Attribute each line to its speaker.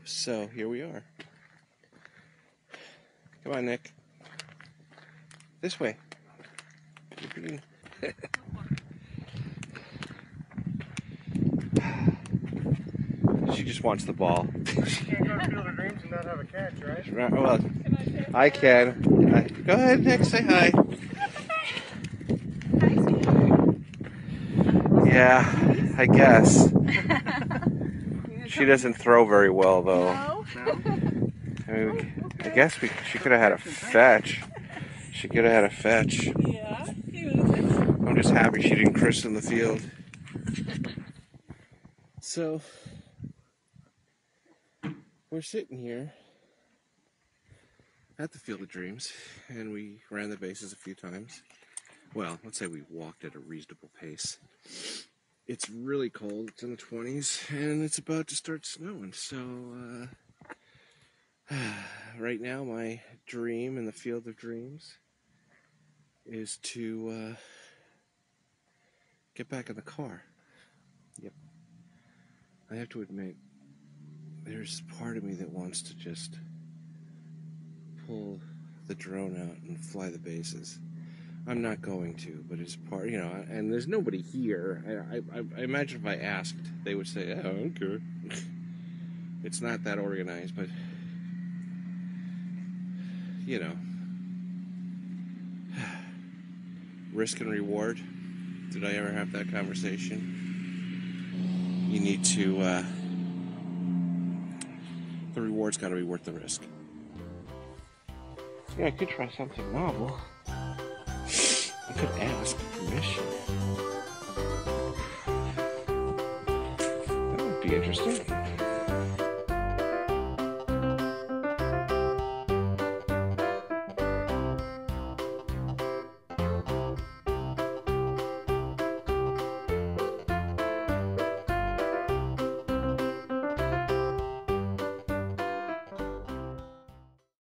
Speaker 1: So here we are. Come on, Nick. This way. She just wants the ball.
Speaker 2: You can't go to Field of Dreams and not have a catch, right?
Speaker 1: Well, I can. Go ahead, Nick. Say hi. Yeah, I guess. She doesn't throw very well, though.
Speaker 3: No?
Speaker 1: I mean, I guess she could have had a fetch. She could have had a fetch.
Speaker 3: Yeah, he was.
Speaker 1: I'm just happy she didn't christen the field. So, we're sitting here at the Field of Dreams, and we ran the bases a few times. Well, let's say we walked at a reasonable pace. It's really cold, it's in the 20s, and it's about to start snowing, so right now my dream in the Field of Dreams is to get back in the car. Yep. I have to admit, there's part of me that wants to just pull the drone out and fly the bases. I'm not going to, but it's part, and there's nobody here. I imagine if I asked, they would say, oh, okay. It's not that organized, but, risk and reward. Did I ever have that conversation? You need to, the reward's got to be worth the risk. Yeah, I could try something novel. I could ask permission. That would be interesting.